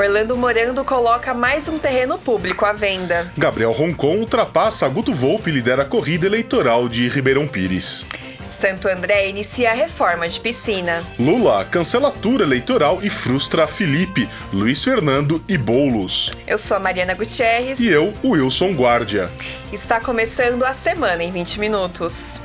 Orlando Morando coloca mais um terreno público à venda. Gabriel Roncon ultrapassa Guto Volpi e lidera a corrida eleitoral de Ribeirão Pires. Santo André inicia a reforma de piscina. Lula cancela a tour eleitoral e frustra Felipe, Luiz Fernando e Boulos. Eu sou a Mariana Gutierrez. E eu, Wilson Guardia. Está começando a semana em 20 minutos.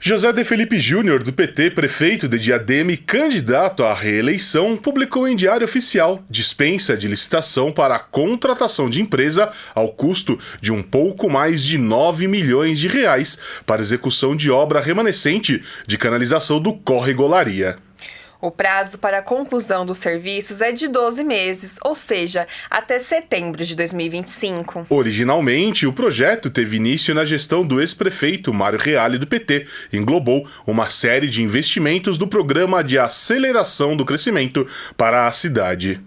José de Felipe Júnior, do PT, prefeito de Diadema e candidato à reeleição, publicou em Diário Oficial dispensa de licitação para a contratação de empresa ao custo de um pouco mais de 9 milhões de reais para execução de obra remanescente de canalização do Córrego Olaria. O prazo para a conclusão dos serviços é de 12 meses, ou seja, até setembro de 2025. Originalmente, o projeto teve início na gestão do ex-prefeito Mário Reale do PT e englobou uma série de investimentos do Programa de Aceleração do Crescimento para a cidade.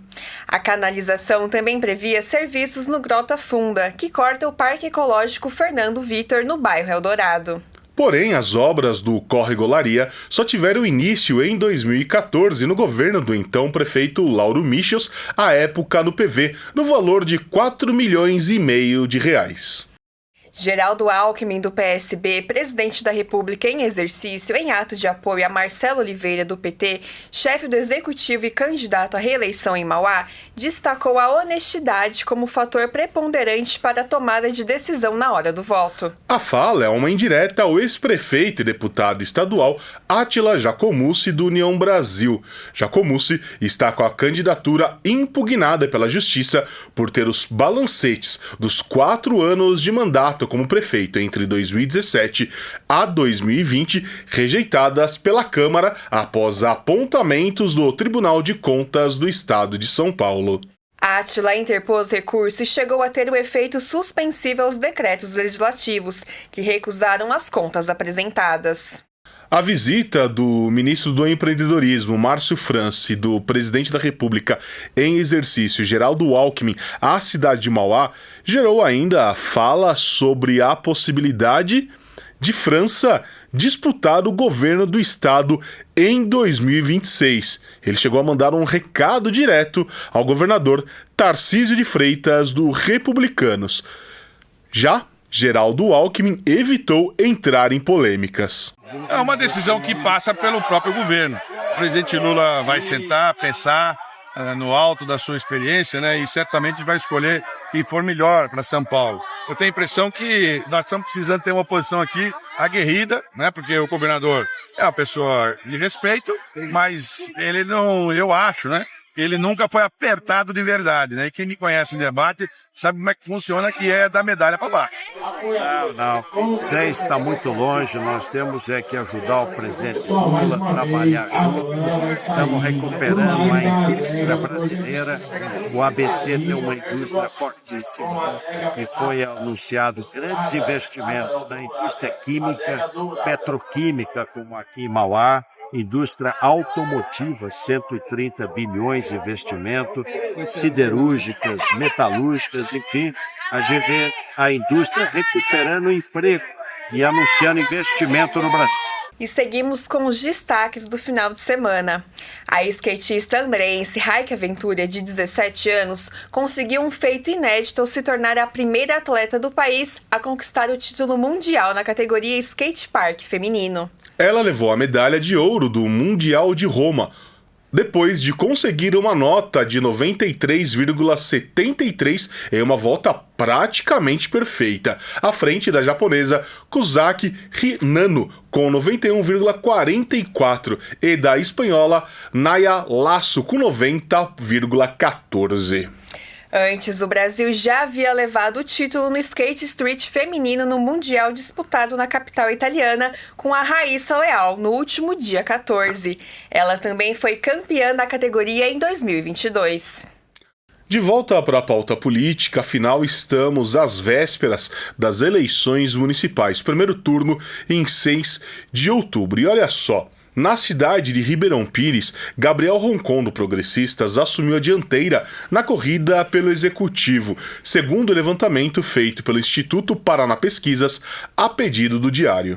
A canalização também previa serviços no Grota Funda, que corta o Parque Ecológico Fernando Vitor, no bairro Eldorado. Porém, as obras do Córrego Olaria só tiveram início em 2014 no governo do então prefeito Lauro Michels, à época no PV, no valor de 4,5 milhões de reais. Geraldo Alckmin, do PSB, presidente da República em exercício, em ato de apoio a Marcelo Oliveira, do PT, chefe do Executivo e candidato à reeleição em Mauá, destacou a honestidade como fator preponderante para a tomada de decisão na hora do voto. A fala é uma indireta ao ex-prefeito e deputado estadual Átila Jacomussi, do União Brasil. Jacomussi está com a candidatura impugnada pela Justiça por ter os balancetes dos 4 anos de mandato como prefeito entre 2017 a 2020 rejeitadas pela Câmara após apontamentos do Tribunal de Contas do Estado de São Paulo. Átila interpôs recurso e chegou a ter o efeito suspensivo aos decretos legislativos, que recusaram as contas apresentadas. A visita do ministro do Empreendedorismo, Márcio França, e do presidente da República em exercício, Geraldo Alckmin, à cidade de Mauá, gerou ainda a fala sobre a possibilidade de França disputar o governo do estado em 2026. Ele chegou a mandar um recado direto ao governador Tarcísio de Freitas, do Republicanos. Já Geraldo Alckmin evitou entrar em polêmicas. É uma decisão que passa pelo próprio governo. O presidente Lula vai sentar, pensar no alto da sua experiência, né, e certamente vai escolher quem for melhor para São Paulo. Eu tenho a impressão que nós estamos precisando ter uma posição aqui aguerrida, né, porque o governador é uma pessoa de respeito, mas ele não, eu acho, né, ele nunca foi apertado de verdade, né? E quem me conhece em debate sabe como é que funciona, que é da medalha para baixo. Não. Sem está muito longe, nós temos que ajudar o presidente Lula a trabalhar juntos. Estamos recuperando a indústria brasileira. O ABC tem uma indústria fortíssima e foi anunciado grandes investimentos na indústria química, petroquímica, como aqui em Mauá. Indústria automotiva, 130 bilhões de investimento, siderúrgicas, metalúrgicas, enfim, a gente vê a indústria recuperando o emprego e anunciando investimento no Brasil. E seguimos com os destaques do final de semana. A skatista andreense Raika Ventura, de 17 anos, conseguiu um feito inédito ao se tornar a primeira atleta do país a conquistar o título mundial na categoria skate park feminino. Ela levou a medalha de ouro do Mundial de Roma, depois de conseguir uma nota de 93,73 em uma volta praticamente perfeita, à frente da japonesa Kozaki Hinano, com 91,44, e da espanhola Naya Lasso, com 90,14. Antes, o Brasil já havia levado o título no skate street feminino no Mundial disputado na capital italiana com a Raíssa Leal no último dia 14. Ela também foi campeã da categoria em 2022. De volta para a pauta política, afinal estamos às vésperas das eleições municipais, primeiro turno em 6 de outubro. E olha só, na cidade de Ribeirão Pires, Gabriel Roncon, do Progressistas, assumiu a dianteira na corrida pelo Executivo, segundo o levantamento feito pelo Instituto Paraná Pesquisas, a pedido do Diário.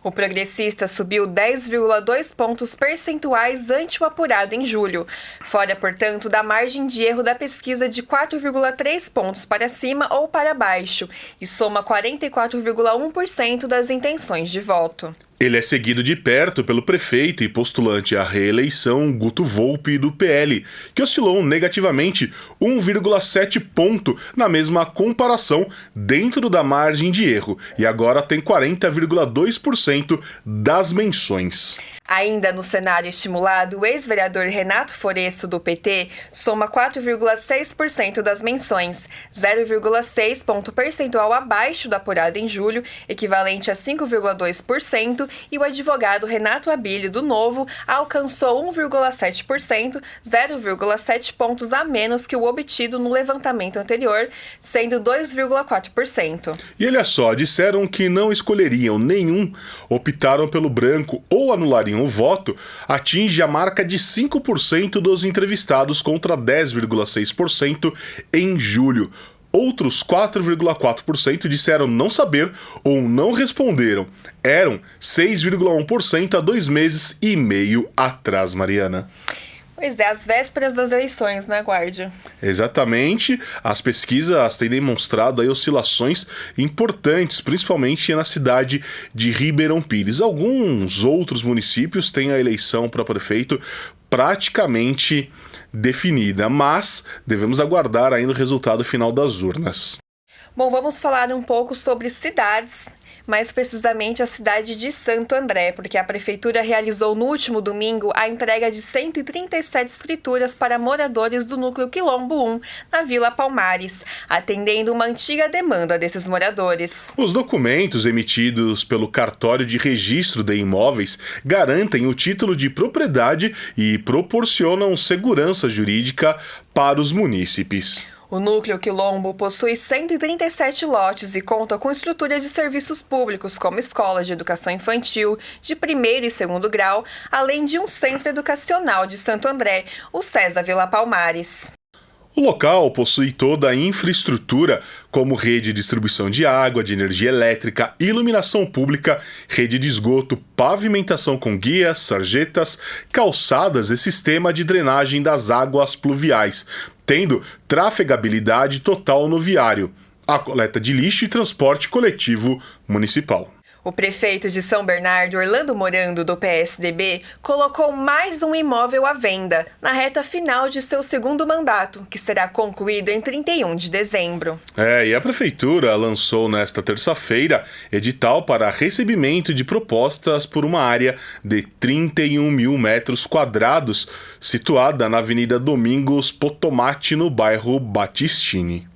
O progressista subiu 10,2 pontos percentuais ante o apurado em julho, fora, portanto, da margem de erro da pesquisa de 4,3 pontos para cima ou para baixo, e soma 44,1% das intenções de voto. Ele é seguido de perto pelo prefeito e postulante à reeleição Guto Volpi do PL, que oscilou negativamente 1,7 ponto na mesma comparação dentro da margem de erro e agora tem 40,2% das menções. Ainda no cenário estimulado, o ex-vereador Renato Foresto, do PT, soma 4,6% das menções, 0,6 ponto percentual abaixo do apurado em julho, equivalente a 5,2%, e o advogado Renato Abílio, do Novo, alcançou 1,7%, 0,7 pontos a menos que o obtido no levantamento anterior, sendo 2,4%. E olha só, disseram que não escolheriam nenhum, optaram pelo branco ou anulariam o voto, atinge a marca de 5% dos entrevistados contra 10,6% em julho. Outros 4,4% disseram não saber ou não responderam. Eram 6,1% há 2 meses e meio atrás, Mariana. Pois é, às vésperas das eleições, né, Guardia? Exatamente. As pesquisas têm demonstrado aí oscilações importantes, principalmente na cidade de Ribeirão Pires. Alguns outros municípios têm a eleição para prefeito praticamente definida, mas devemos aguardar ainda o resultado final das urnas. Bom, vamos falar um pouco sobre cidades, mais precisamente a cidade de Santo André, porque a prefeitura realizou no último domingo a entrega de 137 escrituras para moradores do núcleo Quilombo 1, na Vila Palmares, atendendo uma antiga demanda desses moradores. Os documentos emitidos pelo Cartório de Registro de Imóveis garantem o título de propriedade e proporcionam segurança jurídica para os munícipes. O núcleo Quilombo possui 137 lotes e conta com estrutura de serviços públicos, como escolas de educação infantil, de primeiro e segundo grau, além de um centro educacional de Santo André, o César Vila Palmares. O local possui toda a infraestrutura, como rede de distribuição de água, de energia elétrica, iluminação pública, rede de esgoto, pavimentação com guias, sarjetas, calçadas e sistema de drenagem das águas pluviais, tendo trafegabilidade total no viário, a coleta de lixo e transporte coletivo municipal. O prefeito de São Bernardo, Orlando Morando, do PSDB, colocou mais um imóvel à venda, na reta final de seu segundo mandato, que será concluído em 31 de dezembro. E a prefeitura lançou nesta terça-feira edital para recebimento de propostas por uma área de 31 mil metros quadrados, situada na Avenida Domingos Potomati, no bairro Battistini.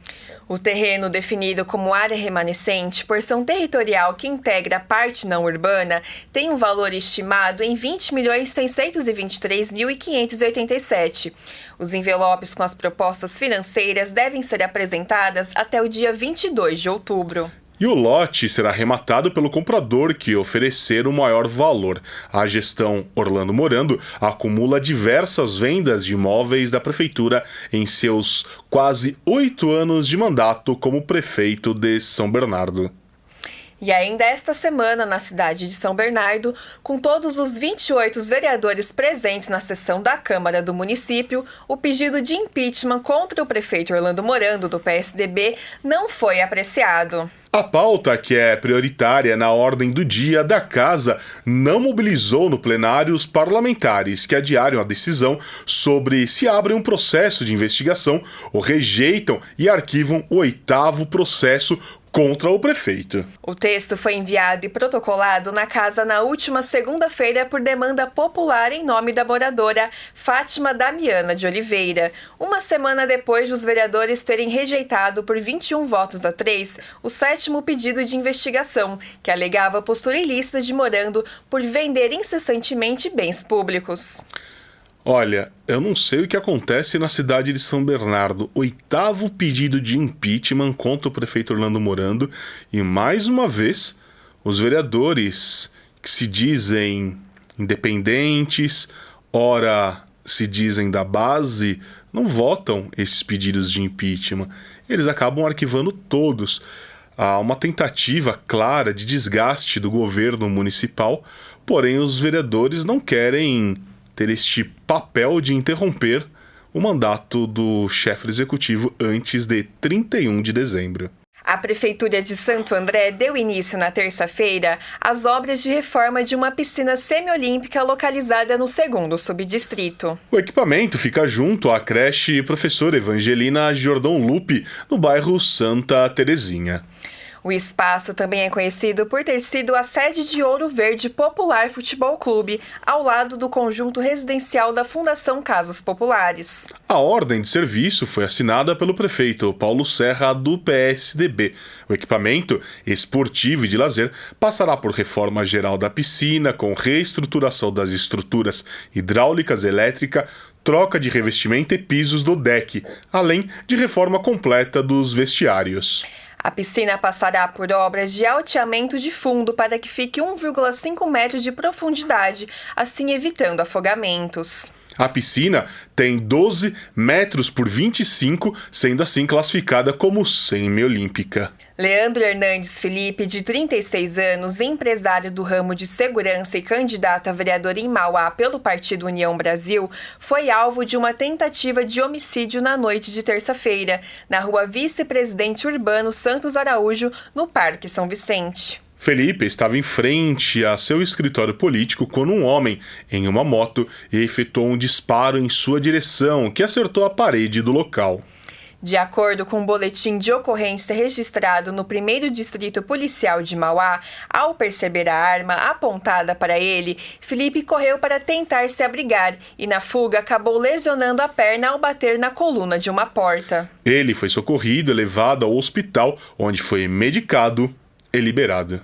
O terreno, definido como área remanescente, porção territorial que integra a parte não urbana, tem um valor estimado em R$ 20.623.587. Os envelopes com as propostas financeiras devem ser apresentadas até o dia 22 de outubro. E o lote será arrematado pelo comprador que oferecer o maior valor. A gestão Orlando Morando acumula diversas vendas de imóveis da prefeitura em seus quase 8 anos de mandato como prefeito de São Bernardo. E ainda esta semana, na cidade de São Bernardo, com todos os 28 vereadores presentes na sessão da Câmara do município, o pedido de impeachment contra o prefeito Orlando Morando, do PSDB, não foi apreciado. A pauta, que é prioritária na ordem do dia da casa, não mobilizou no plenário os parlamentares que adiaram a decisão sobre se abre um processo de investigação ou rejeitam e arquivam o 8º processo contra o prefeito. O texto foi enviado e protocolado na casa na última segunda-feira por demanda popular em nome da moradora Fátima Damiana de Oliveira, uma semana depois dos vereadores terem rejeitado por 21 votos a 3 o 7º pedido de investigação, que alegava postura ilícita de Morando por vender incessantemente bens públicos. Olha, eu não sei o que acontece na cidade de São Bernardo. 8º pedido de impeachment contra o prefeito Orlando Morando e, mais uma vez, os vereadores que se dizem independentes, ora se dizem da base, não votam esses pedidos de impeachment. Eles acabam arquivando todos. há uma tentativa clara de desgaste do governo municipal, porém os vereadores não querem ter este papel de interromper o mandato do chefe executivo antes de 31 de dezembro. A Prefeitura de Santo André deu início na terça-feira às obras de reforma de uma piscina semiolímpica localizada no 2º subdistrito. O equipamento fica junto à creche Professora Evangelina Jordão Lupe, no bairro Santa Terezinha. O espaço também é conhecido por ter sido a sede de Ouro Verde Popular Futebol Clube, ao lado do conjunto residencial da Fundação Casas Populares. A ordem de serviço foi assinada pelo prefeito Paulo Serra, do PSDB. O equipamento esportivo e de lazer passará por reforma geral da piscina, com reestruturação das estruturas hidráulicas e elétrica, troca de revestimento e pisos do deck, além de reforma completa dos vestiários. A piscina passará por obras de alteamento de fundo para que fique 1,5 metros de profundidade, assim evitando afogamentos. A piscina tem 12 metros por 25, sendo assim classificada como semiolímpica. Leandro Hernandes Felipe, de 36 anos, empresário do ramo de segurança e candidato a vereador em Mauá pelo Partido União Brasil, foi alvo de uma tentativa de homicídio na noite de terça-feira, na rua Vice-Presidente Urbano Santos Araújo, no Parque São Vicente. Felipe estava em frente a seu escritório político quando um homem, em uma moto, efetuou um disparo em sua direção, que acertou a parede do local. De acordo com um boletim de ocorrência registrado no 1º Distrito Policial de Mauá, ao perceber a arma apontada para ele, Felipe correu para tentar se abrigar e, na fuga, acabou lesionando a perna ao bater na coluna de uma porta. Ele foi socorrido e levado ao hospital, onde foi medicado e liberado.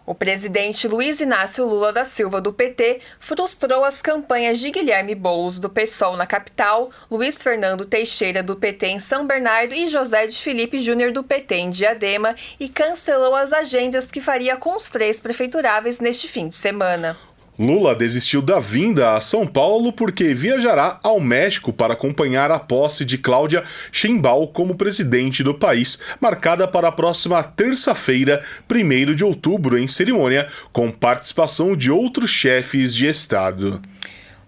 O presidente Luiz Inácio Lula da Silva, do PT, frustrou as campanhas de Guilherme Boulos, do PSOL, na capital, Luiz Fernando Teixeira, do PT, em São Bernardo, e José de Felipe Júnior, do PT, em Diadema, e cancelou as agendas que faria com os 3 prefeituráveis neste fim de semana. Lula desistiu da vinda a São Paulo porque viajará ao México para acompanhar a posse de Cláudia Sheinbaum como presidente do país, marcada para a próxima terça-feira, 1º de outubro, em cerimônia com participação de outros chefes de Estado.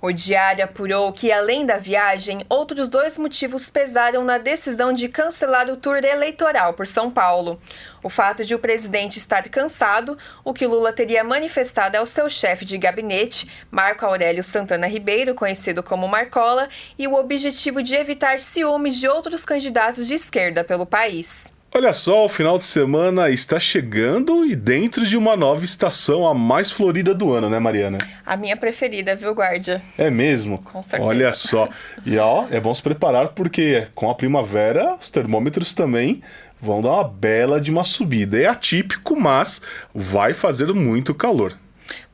O Diário apurou que, além da viagem, outros 2 motivos pesaram na decisão de cancelar o tour eleitoral por São Paulo. O fato de o presidente estar cansado, o que Lula teria manifestado ao seu chefe de gabinete, Marco Aurélio Santana Ribeiro, conhecido como Marcola, e o objetivo de evitar ciúmes de outros candidatos de esquerda pelo país. Olha só, o final de semana está chegando e dentro de uma nova estação, a mais florida do ano, né, Mariana? A minha preferida, viu, Guardia? É mesmo? Com certeza. Olha só. E ó, é bom se preparar porque com a primavera os termômetros também vão dar uma bela de uma subida. É atípico, mas vai fazer muito calor.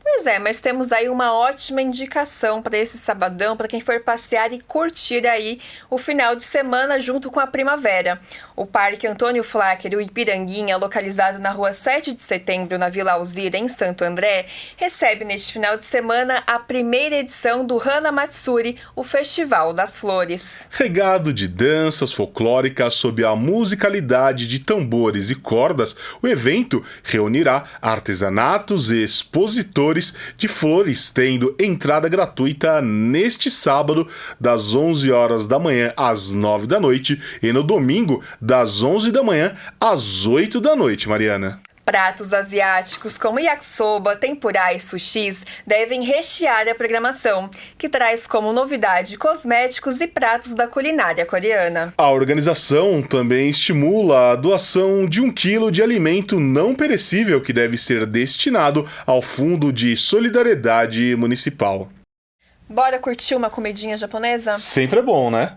Pois é, mas temos aí uma ótima indicação para esse sabadão, para quem for passear e curtir aí o final de semana junto com a primavera. O Parque Antônio Flacker, o Ipiranguinha, localizado na rua 7 de setembro, na Vila Alzira, em Santo André, recebe neste final de semana a 1ª edição do Hana Matsuri, o Festival das Flores. Regado de danças folclóricas sob a musicalidade de tambores e cordas, o evento reunirá artesanatos e expositores de flores, tendo entrada gratuita neste sábado, das 11 horas da manhã às 9 da noite, e no domingo, das 11 da manhã às 8 da noite, Mariana. Pratos asiáticos como yakisoba, tempurá e sushis devem rechear a programação, que traz como novidade cosméticos e pratos da culinária coreana. A organização também estimula a doação de 1 quilo de alimento não perecível que deve ser destinado ao Fundo de Solidariedade Municipal. Bora curtir uma comidinha japonesa? Sempre é bom, né?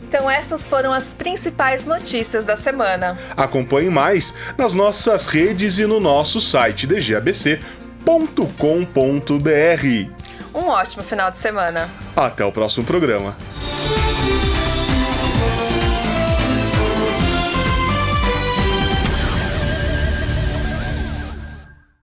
Então essas foram as principais notícias da semana. Acompanhe mais nas nossas redes e no nosso site dgabc.com.br. Um ótimo final de semana. Até o próximo programa.